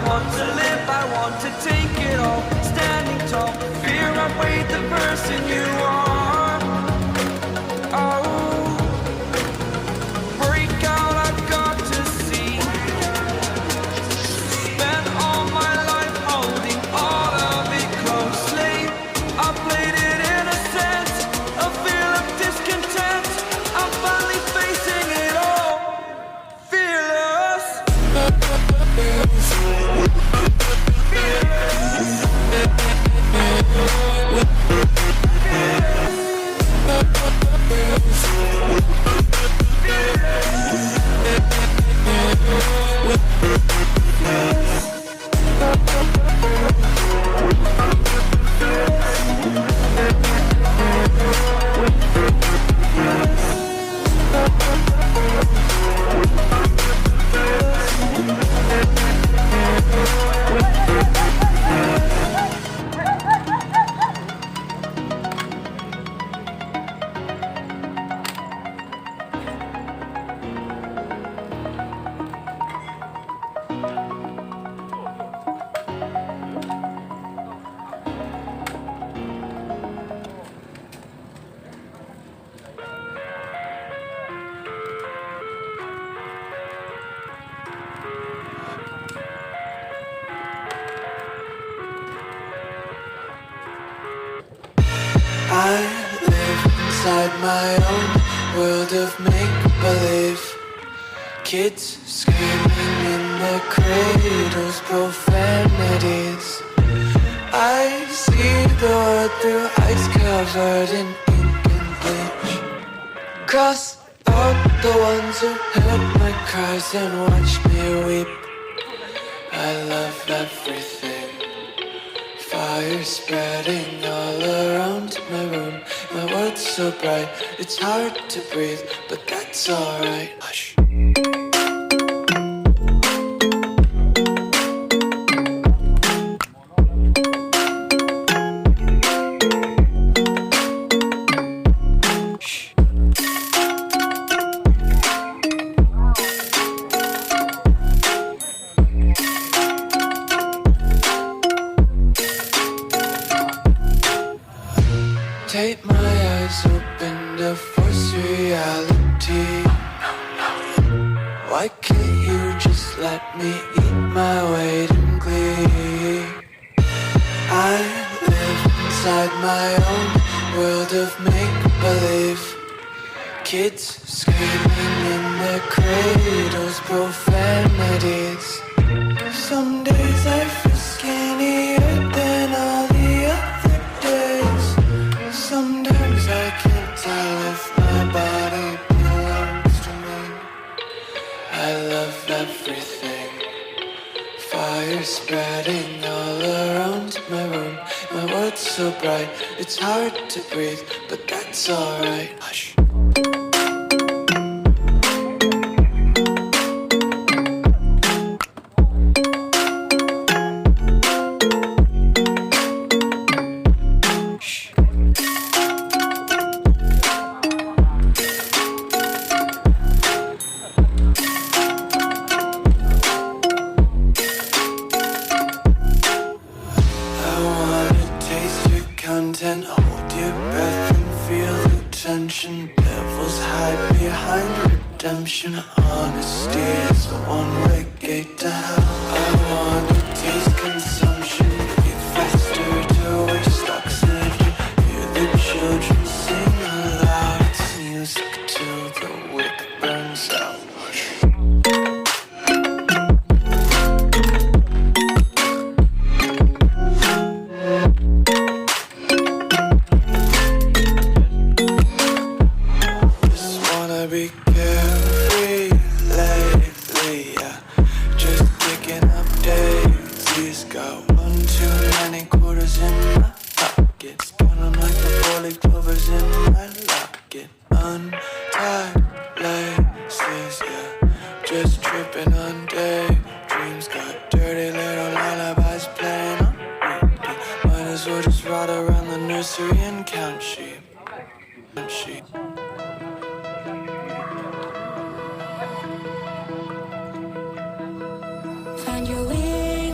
want to live, I want to take it all. Standing tall, fear outweighed the person you are. Oh, break out, I've got to see. Spent all my life holding all of it closely. I played it innocent, a feel of discontent. I'm finally facing it all, fearless. I live inside my own world of make-believe. Kids screaming in their cradles, profanities. I see the world through ice covered in ink and bleach. Cross out the ones who heard my cries and watched me weep. I love everything. Fire spreading all around my room. My world's so bright, it's hard to breathe, but that's alright. Hush. Take my eyes open to force reality. Why can't you just let me eat my weight in glee? I live inside my own world of make-believe. Kids screaming in their cradles, profanities. Some days I feel skinnier than all the other days. Sometimes I can't tell if my body belongs to me. I love everything. Fire spreading all around my room. My world's so bright, it's hard to breathe, but that's alright. Hush. Hold your breath and feel the tension. Devils hide behind redemption. Honesty is a one-way gate to hell. I wanna taste consumption. Breathe faster to waste oxygen. Hear the children sing aloud. It's music till the wick burns out. Be carefree lately, yeah. Just picking up daisies. Got one too many quarters in my pockets. Count 'em like the 4-leaf clovers in my locket. Untied laces, yeah. Just tripping on daydreams. Got dirty little lullabies playing on repeat. Might as well just ride around the nursery and count sheep. Find your way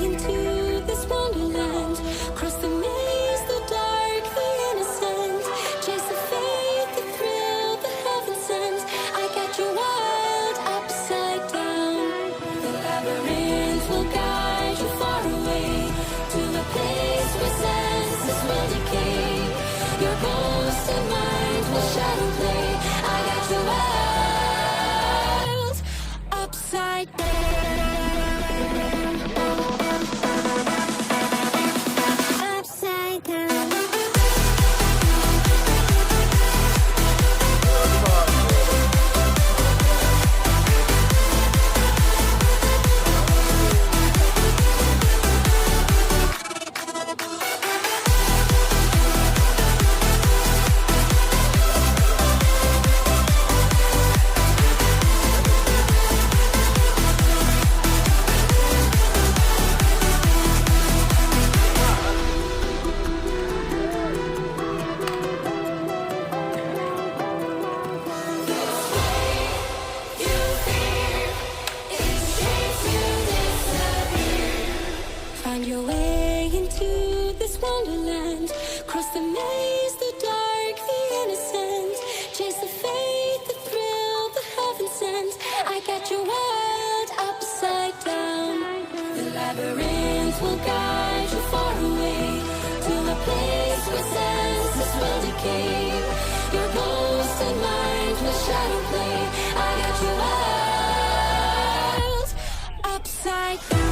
Find your way into this wonderland. Cross the maze, the dark, the innocent. Chase the faith, the thrill, the heaven sent. I got your world upside down. The labyrinth will guide you far away to a place where senses will decay. Your ghost and mind will shadow play. I got your world upside down.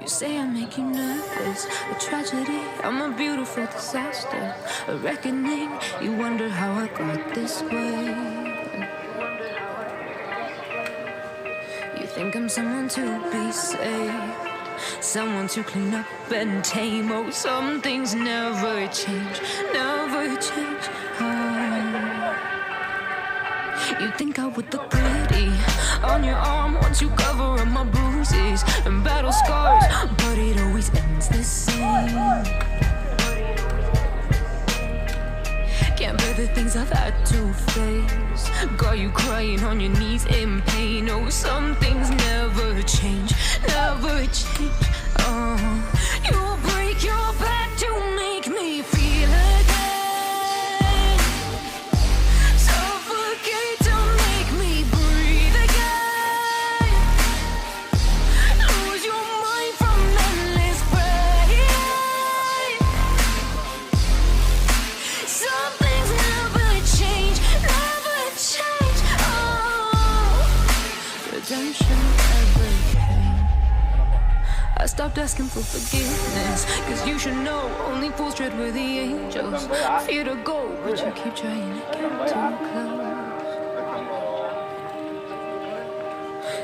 You say I make you nervous, a tragedy, I'm a beautiful disaster, a reckoning, you wonder how I got this way. You think I'm someone to be saved, someone to clean up and tame. Oh, some things never change, never change. You think I would look pretty on your arm once you cover up my bruises and battle scars, but it always ends the same. Can't bear the things I've had to face, got you crying on your knees in pain. Oh, some things never change, never change. Oh, you break your back to make me feel again. I stopped asking for forgiveness, cause you should know only fools tread where the angels fear to go, but you keep trying to get too close.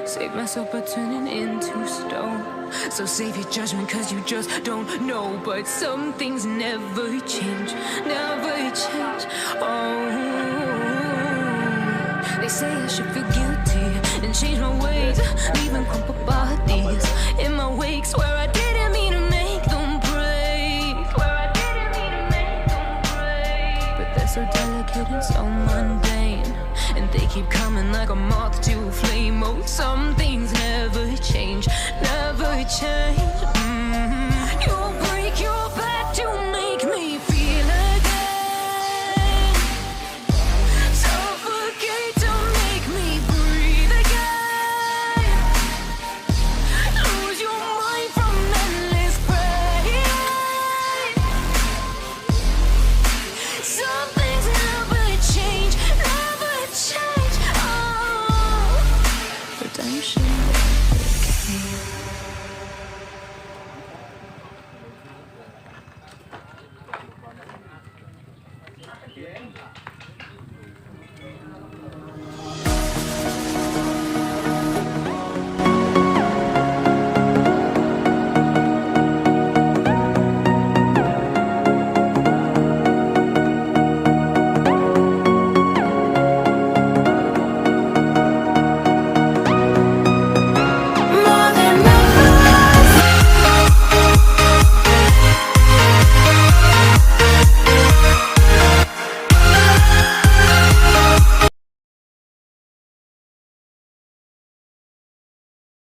Save myself by turning into stone, so save your judgment cause you just don't know. But some things never change, never change. Oh, they say I should feel guilty and change my ways, leaving crumpled bodies in my wake. Swear I didn't mean to make them break, swear I didn't mean to make them break. But they're so delicate and so mundane, and they keep coming like a moth to a flame. Oh, some things never change, never change.